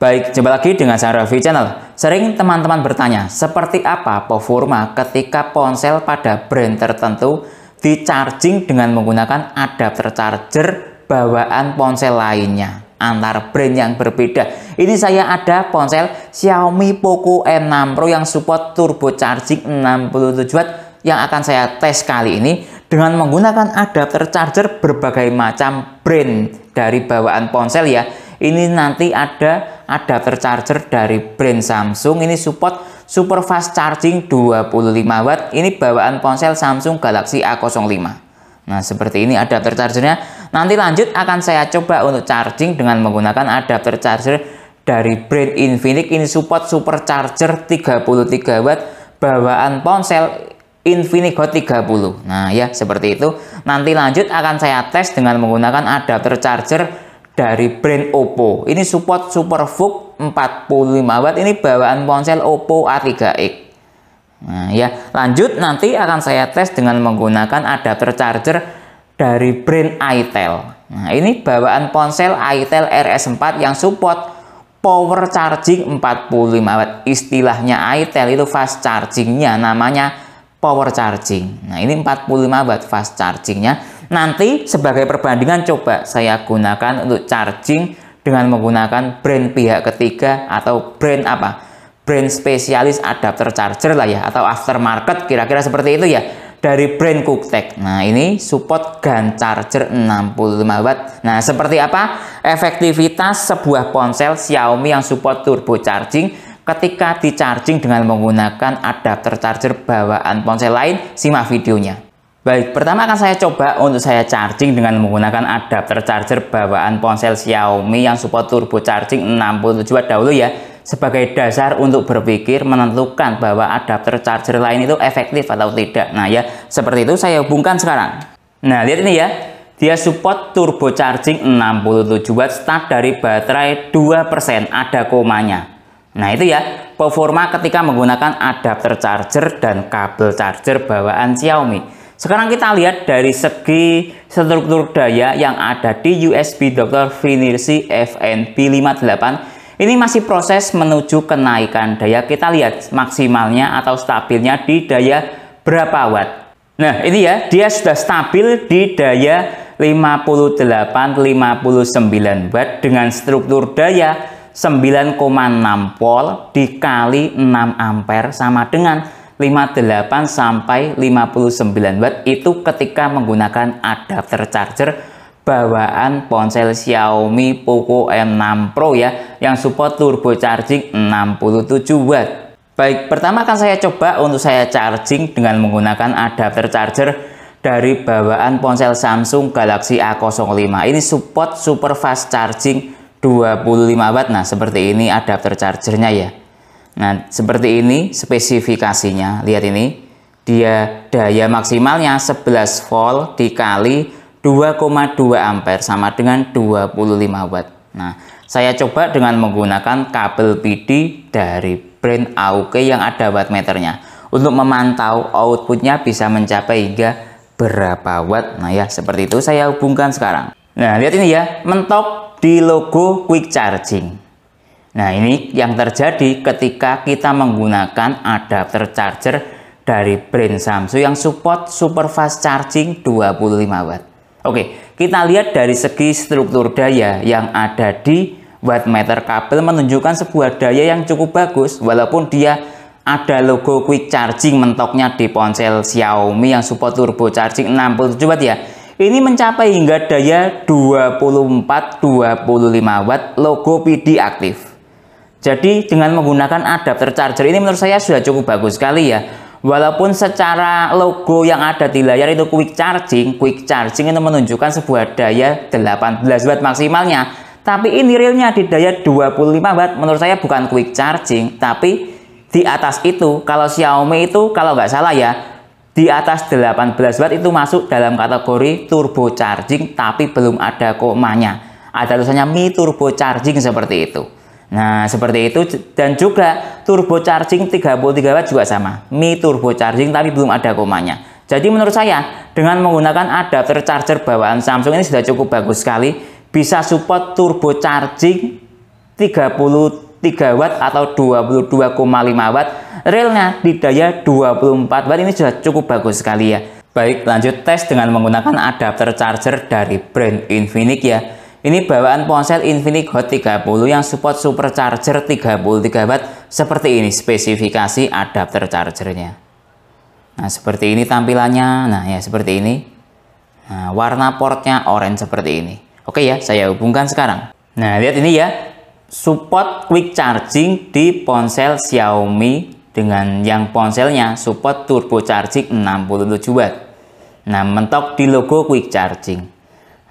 Baik, jumpa lagi dengan saya Raffi Channel. Sering teman-teman bertanya, seperti apa performa ketika ponsel pada brand tertentu di-charging dengan menggunakan adapter charger bawaan ponsel lainnya antar brand yang berbeda. Ini saya ada ponsel Xiaomi Poco M6 Pro yang support turbo charging 67 Watt yang akan saya tes kali ini dengan menggunakan adapter charger berbagai macam brand dari bawaan ponsel ya. Ini nanti ada adapter charger dari brand Samsung, ini support super fast charging 25 Watt. Ini bawaan ponsel Samsung Galaxy A05. Nah, seperti ini adapter chargernya. Nanti lanjut akan saya coba untuk charging dengan menggunakan adapter charger dari brand Infinix. Ini support super charger 33 Watt bawaan ponsel Infinix Hot 30. Nah, ya seperti itu. Nanti lanjut akan saya tes dengan menggunakan adapter charger dari brand Oppo. Ini support SuperVOOC 45 Watt. Ini bawaan ponsel Oppo A3x. Nah, ya, lanjut nanti akan saya tes dengan menggunakan adapter charger dari brand itel. Nah, ini bawaan ponsel itel RS4 yang support power charging 45 Watt. Istilahnya itel itu fast chargingnya namanya power charging. Nah, ini 45 Watt fast chargingnya. Nanti sebagai perbandingan coba saya gunakan untuk charging dengan menggunakan brand pihak ketiga atau brand apa? Brand spesialis adapter charger lah ya, atau aftermarket kira-kira seperti itu ya, dari brand Cooktek. Nah, ini support GaN charger 65 Watt. Nah, seperti apa efektivitas sebuah ponsel Xiaomi yang support turbo charging ketika di charging dengan menggunakan adapter charger bawaan ponsel lain? Simak videonya. Baik, pertama akan saya coba untuk saya charging dengan menggunakan adapter charger bawaan ponsel Xiaomi yang support turbo charging 67 Watt dahulu ya, sebagai dasar untuk berpikir menentukan bahwa adapter charger lain itu efektif atau tidak. Nah ya, seperti itu saya hubungkan sekarang. Nah, lihat ini ya, dia support turbo charging 67 Watt start dari baterai 2%, ada komanya. Nah, itu ya, performa ketika menggunakan adapter charger dan kabel charger bawaan Xiaomi. Sekarang kita lihat dari segi struktur daya yang ada di USB Dr. Finersi FNB58. Ini masih proses menuju kenaikan daya. Kita lihat maksimalnya atau stabilnya di daya berapa watt. Nah, ini ya, dia sudah stabil di daya 58-59 Watt dengan struktur daya 9,6 volt dikali 6 ampere sama dengan 58 sampai 59 Watt. Itu ketika menggunakan adapter charger bawaan ponsel Xiaomi Poco M6 Pro ya, yang support turbo charging 67 Watt. Baik, pertama akan saya coba untuk saya charging dengan menggunakan adapter charger dari bawaan ponsel Samsung Galaxy A05. Ini support super fast charging 25 Watt. Nah, seperti ini adapter chargernya ya. Nah, seperti ini spesifikasinya. Lihat ini, dia daya maksimalnya 11 volt dikali 2,2 ampere sama dengan 25 Watt. Nah, saya coba dengan menggunakan kabel PD dari brand AOK yang ada wattmeternya untuk memantau outputnya bisa mencapai hingga berapa watt. Nah ya, seperti itu saya hubungkan sekarang. Nah, lihat ini ya, mentok di logo quick charging. Nah, ini yang terjadi ketika kita menggunakan adapter charger dari brand Samsung yang support super fast charging 25 Watt. Oke, kita lihat dari segi struktur daya yang ada di wattmeter kabel menunjukkan sebuah daya yang cukup bagus walaupun dia ada logo quick charging mentoknya di ponsel Xiaomi yang support turbo charging 67 Watt ya. Ini mencapai hingga daya 24-25 Watt logo PD aktif. Jadi dengan menggunakan adapter charger ini menurut saya sudah cukup bagus sekali ya. Walaupun secara logo yang ada di layar itu quick charging itu menunjukkan sebuah daya 18 Watt maksimalnya. Tapi ini realnya di daya 25 Watt. Menurut saya bukan quick charging, tapi di atas itu kalau Xiaomi itu kalau nggak salah ya, di atas 18 Watt itu masuk dalam kategori turbo charging tapi belum ada komanya. Ada tulisannya Mi Turbo Charging seperti itu. Nah, seperti itu. Dan juga turbo charging 33 Watt juga sama, Mi Turbo Charging tapi belum ada komanya. Jadi menurut saya dengan menggunakan adapter charger bawaan Samsung ini sudah cukup bagus sekali, bisa support turbo charging 33 watt atau 22,5 watt, realnya di daya 24 watt. Ini sudah cukup bagus sekali ya. Baik, lanjut tes dengan menggunakan adapter charger dari brand Infinix ya. Ini bawaan ponsel Infinix Hot 30 yang support supercharger 33 watt. Seperti ini spesifikasi adapter chargernya. Nah, seperti ini tampilannya. Nah, ya seperti ini. Nah, warna portnya orange seperti ini. Oke ya, saya hubungkan sekarang. Nah, lihat ini ya. Support quick charging di ponsel Xiaomi dengan yang ponselnya support turbo charging 67 watt. Nah, mentok di logo quick charging.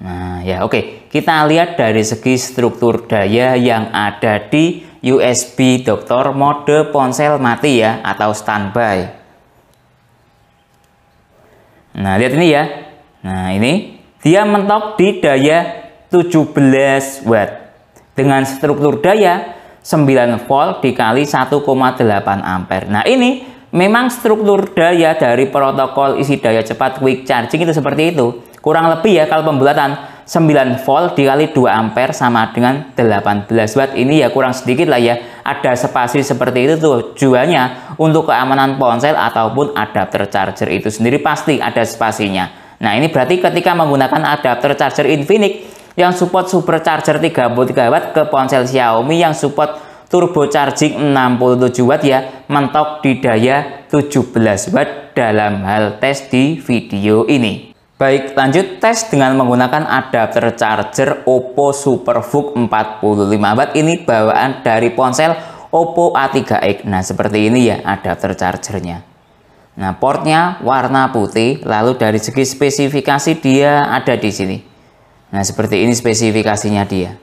Nah, ya oke. Kita lihat dari segi struktur daya yang ada di USB Doctor mode ponsel mati ya atau standby. Nah, lihat ini ya. Nah, ini dia mentok di daya 17 watt dengan struktur daya 9 volt dikali 1,8 ampere. Nah, ini memang struktur daya dari protokol isi daya cepat quick charging itu seperti itu. Kurang lebih ya kalau pembulatan 9 volt dikali 2 ampere sama dengan 18 watt. Ini ya kurang sedikit lah ya. Ada spasi seperti itu tujuannya untuk keamanan ponsel ataupun adapter charger itu sendiri pasti ada spasinya. Nah, ini berarti ketika menggunakan adapter charger Infinix yang support supercharger 33 watt ke ponsel Xiaomi yang support turbo charging 67 watt ya, mentok di daya 17 watt dalam hal tes di video ini. Baik, lanjut tes dengan menggunakan adapter charger Oppo Superbook 45 watt. Ini bawaan dari ponsel Oppo A3X. Nah, seperti ini ya adapter chargernya. Nah, portnya warna putih. Lalu dari segi spesifikasi dia ada di sini. Nah, seperti ini spesifikasinya dia.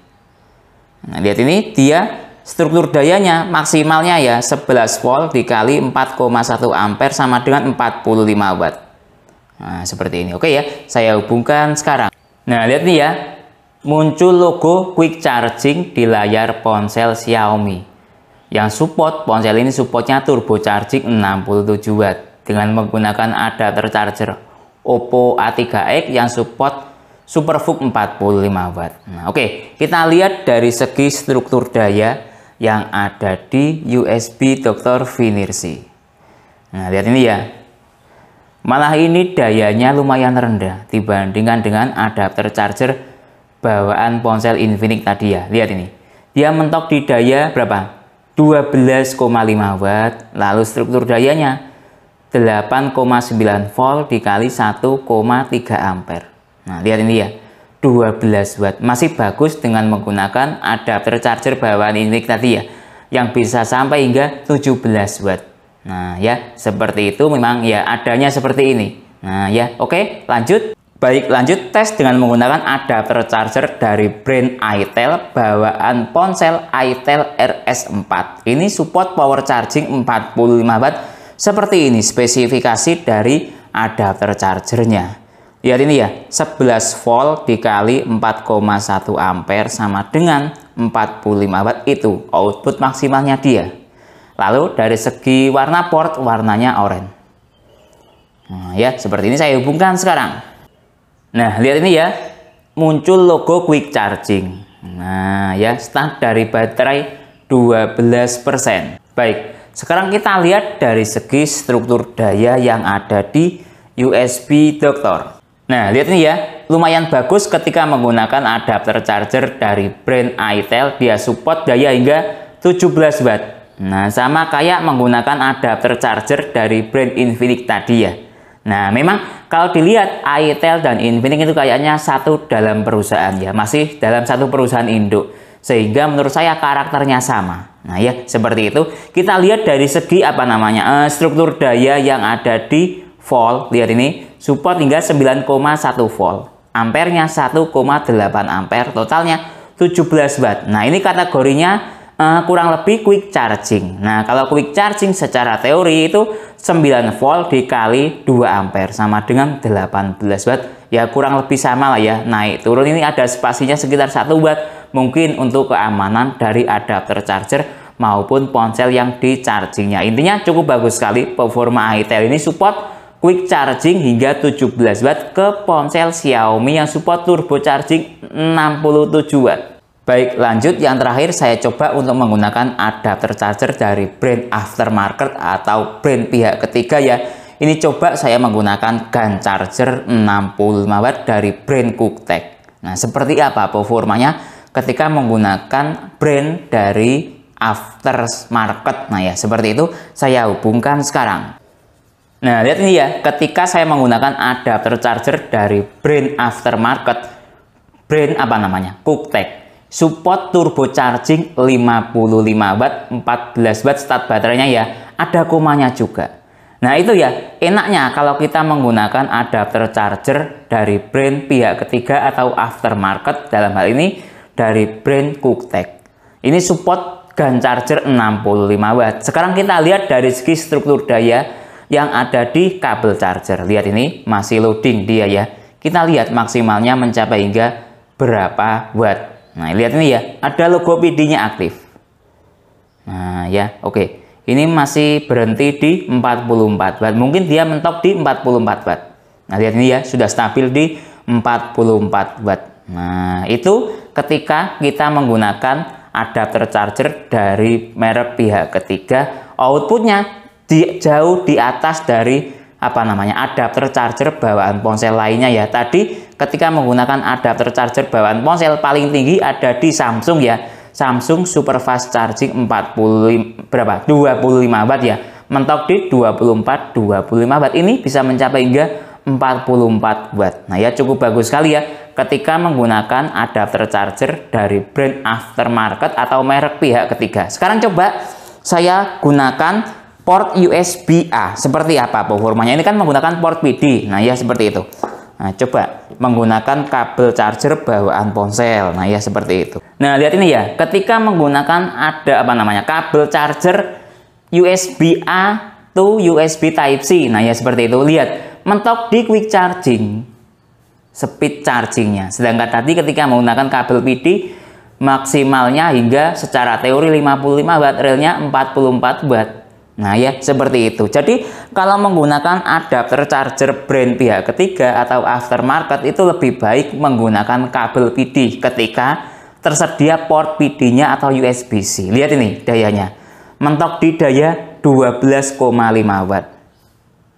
Nah, lihat ini dia struktur dayanya maksimalnya ya 11 volt dikali 4,1 ampere sama dengan 45 watt. Nah, seperti ini. Oke ya, saya hubungkan sekarang. Nah, lihat nih ya. Muncul logo quick charging di layar ponsel Xiaomi. Yang support, ponsel ini supportnya turbo charging 67 watt dengan menggunakan adapter charger Oppo A3X yang support Superbook 45 watt. Nah, oke, kita lihat dari segi struktur daya yang ada di USB Doctor Finersi. Nah, lihat ini ya. Malah ini dayanya lumayan rendah dibandingkan dengan adapter charger bawaan ponsel Infinix tadi ya. Lihat ini. Dia mentok di daya berapa? 12,5 watt. Lalu struktur dayanya 8,9 volt dikali 1,3 ampere. Nah, lihat ini ya. 12 watt. Masih bagus dengan menggunakan adapter charger bawaan Infinix tadi ya, yang bisa sampai hingga 17 watt. Nah, ya, seperti itu memang ya adanya seperti ini. Nah, ya, oke, lanjut. Baik, lanjut tes dengan menggunakan adapter charger dari brand itel bawaan ponsel itel RS4. Ini support power charging 45 watt. Seperti ini spesifikasi dari adapter chargernya. Lihat ini ya, 11 volt dikali 4,1 ampere sama dengan 45 watt itu output maksimalnya dia. Lalu dari segi warna port, warnanya oranye. Nah, ya, seperti ini saya hubungkan sekarang. Nah, lihat ini ya, muncul logo quick charging. Nah, ya, start dari baterai 12%. Baik, sekarang kita lihat dari segi struktur daya yang ada di USB Doctor. Nah, lihat ini ya, lumayan bagus ketika menggunakan adapter charger dari brand itel. Dia support daya hingga 17 watt. Nah, sama kayak menggunakan adapter charger dari brand Infinix tadi ya. Nah, memang kalau dilihat itel dan Infinix itu kayaknya satu dalam perusahaan ya, masih dalam satu perusahaan induk. Sehingga menurut saya karakternya sama. Nah, ya, seperti itu. Kita lihat dari segi apa namanya? Struktur daya yang ada di volt. Lihat ini, support hingga 9,1 volt. Ampernya 1,8 ampere, totalnya 17 watt. Nah, ini kategorinya kurang lebih quick charging. Nah, kalau quick charging secara teori itu 9 volt dikali 2 ampere sama dengan 18 watt. Ya kurang lebih sama lah ya, naik turun ini ada spasinya sekitar 1 watt. Mungkin untuk keamanan dari adapter charger maupun ponsel yang di chargingnya. Intinya cukup bagus sekali performa itel ini support quick charging hingga 17 watt ke ponsel Xiaomi yang support turbo charging 67 watt. Baik, lanjut yang terakhir saya coba untuk menggunakan adapter charger dari brand aftermarket atau brand pihak ketiga ya. Ini coba saya menggunakan GaN charger 65 watt dari brand Cooktek. Nah, seperti apa performanya ketika menggunakan brand dari aftermarket? Nah ya, seperti itu saya hubungkan sekarang. Nah, lihat ini ya, ketika saya menggunakan adapter charger dari brand aftermarket, brand apa namanya? Cooktek. Support turbo charging 55 watt, 14 watt start baterainya ya, ada komanya juga. Nah itu ya, enaknya kalau kita menggunakan adapter charger dari brand pihak ketiga atau aftermarket, dalam hal ini dari brand Cooktek. Ini support GaN charger 65 watt. Sekarang kita lihat dari segi struktur daya yang ada di kabel charger. Lihat ini, masih loading dia ya. Kita lihat maksimalnya mencapai hingga berapa watt. Nah, lihat ini ya, ada logo PD-nya aktif. Nah, ya, oke. Ini masih berhenti di 44 watt. Mungkin dia mentok di 44 watt. Nah, lihat ini ya, sudah stabil di 44 watt. Nah, itu ketika kita menggunakan adapter charger dari merek pihak ketiga, outputnya jauh di atas dari adapter charger bawaan ponsel lainnya ya. Tadi ketika menggunakan adapter charger bawaan ponsel paling tinggi ada di Samsung ya, Samsung Super Fast Charging 25 watt ya, mentok di 25 watt. Ini bisa mencapai hingga 44 watt. Nah ya, cukup bagus sekali ya ketika menggunakan adapter charger dari brand aftermarket atau merek pihak ketiga. Sekarang coba saya gunakan port USB-A. Seperti apa performanya? Ini kan menggunakan port PD. Nah ya, seperti itu. Nah, coba menggunakan kabel charger bawaan ponsel. Nah ya, seperti itu. Nah, lihat ini ya, ketika menggunakan ada kabel charger USB-A to USB Type-C. Nah ya, seperti itu. Lihat, mentok di quick charging, speed chargingnya. Sedangkan tadi ketika menggunakan kabel PD, maksimalnya hingga secara teori 55 watt, realnya 44 watt. Nah ya, seperti itu. Jadi kalau menggunakan adapter charger brand pihak ketiga atau aftermarket, itu lebih baik menggunakan kabel PD ketika tersedia port PD-nya atau USB-C. Lihat ini dayanya, mentok di daya 12,5 watt.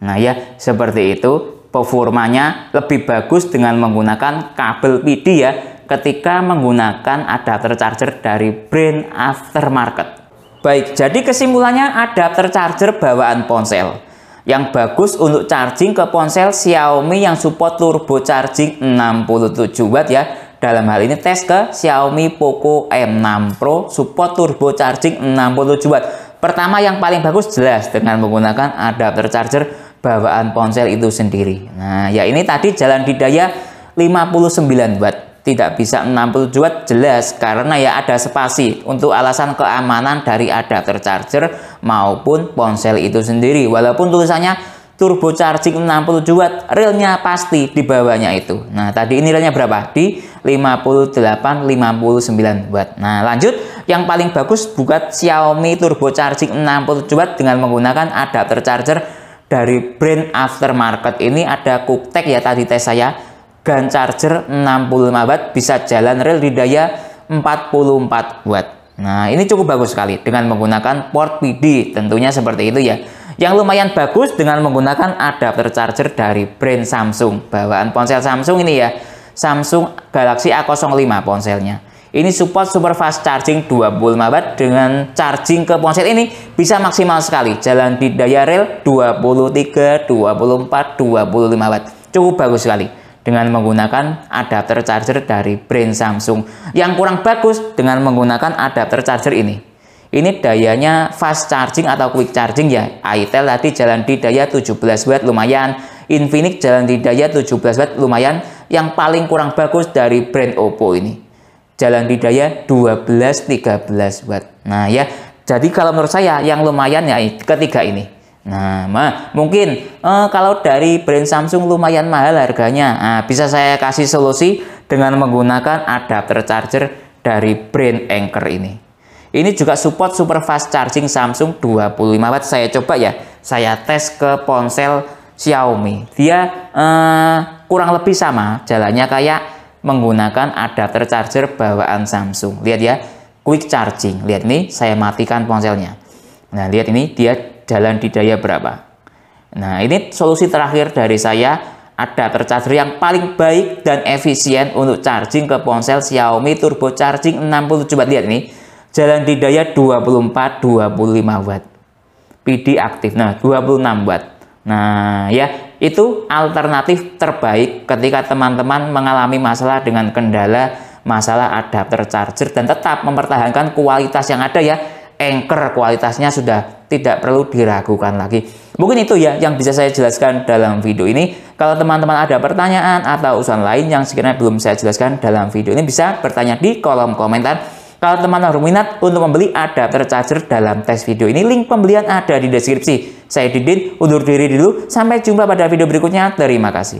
Nah ya, seperti itu. Performanya lebih bagus dengan menggunakan kabel PD ya, ketika menggunakan adapter charger dari brand aftermarket. Baik, jadi kesimpulannya adapter charger bawaan ponsel yang bagus untuk charging ke ponsel Xiaomi yang support turbo charging 67 watt ya. Dalam hal ini tes ke Xiaomi Poco M6 Pro support turbo charging 67 watt. Pertama yang paling bagus jelas dengan menggunakan adapter charger bawaan ponsel itu sendiri. Nah ya, ini tadi jalan di daya 59 watt. Tidak bisa 67 watt jelas karena ya ada spasi untuk alasan keamanan dari adapter charger maupun ponsel itu sendiri. Walaupun tulisannya turbo charging 67 watt, realnya pasti di bawahnya itu. Nah tadi ini realnya berapa? Di 58-59 watt. Nah lanjut, yang paling bagus buat Xiaomi turbo charging 67 watt dengan menggunakan adapter charger dari brand aftermarket ini ada Cooktek ya, tadi tes saya. GaN charger 65 watt bisa jalan real di daya 44 watt. Nah ini cukup bagus sekali dengan menggunakan port PD, tentunya seperti itu ya. Yang lumayan bagus dengan menggunakan adapter charger dari brand Samsung bawaan ponsel Samsung ini ya, Samsung Galaxy A05 ponselnya. Ini support super fast charging 25 watt. Dengan charging ke ponsel ini bisa maksimal sekali jalan di daya real 23, 24, 25 watt. Cukup bagus sekali dengan menggunakan adapter charger dari brand Samsung. Yang kurang bagus dengan menggunakan adapter charger ini dayanya fast charging atau quick charging ya. itel tadi jalan di daya 17 watt lumayan, Infinix jalan di daya 17 watt lumayan. Yang paling kurang bagus dari brand Oppo ini jalan di daya 12-13 watt. Nah ya, jadi kalau menurut saya yang lumayan ya ketiga ini. Nah, mungkin kalau dari brand Samsung lumayan mahal harganya. Nah, bisa saya kasih solusi dengan menggunakan adapter charger dari brand Anker ini. Ini juga support super fast charging Samsung 25 watt. Saya coba ya, saya tes ke ponsel Xiaomi. Dia kurang lebih sama jalannya kayak menggunakan adapter charger bawaan Samsung. Lihat ya, quick charging. Lihat ini, saya matikan ponselnya. Nah, lihat ini dia jalan di daya berapa. Nah, ini solusi terakhir dari saya, adapter charger yang paling baik dan efisien untuk charging ke ponsel Xiaomi Turbo Charging 67 Watt. Lihat ini, jalan di daya 24-25 Watt. PD aktif, nah 26 Watt. Nah, ya, itu alternatif terbaik ketika teman-teman mengalami masalah dengan kendala masalah adapter charger dan tetap mempertahankan kualitas yang ada ya. Anchor kualitasnya sudah tidak perlu diragukan lagi. Mungkin itu ya yang bisa saya jelaskan dalam video ini. Kalau teman-teman ada pertanyaan atau usulan lain yang sekiranya belum saya jelaskan dalam video ini, bisa bertanya di kolom komentar. Kalau teman-teman berminat untuk membeli adapter charger dalam tes video ini, link pembelian ada di deskripsi. Saya Didin, undur diri dulu. Sampai jumpa pada video berikutnya. Terima kasih.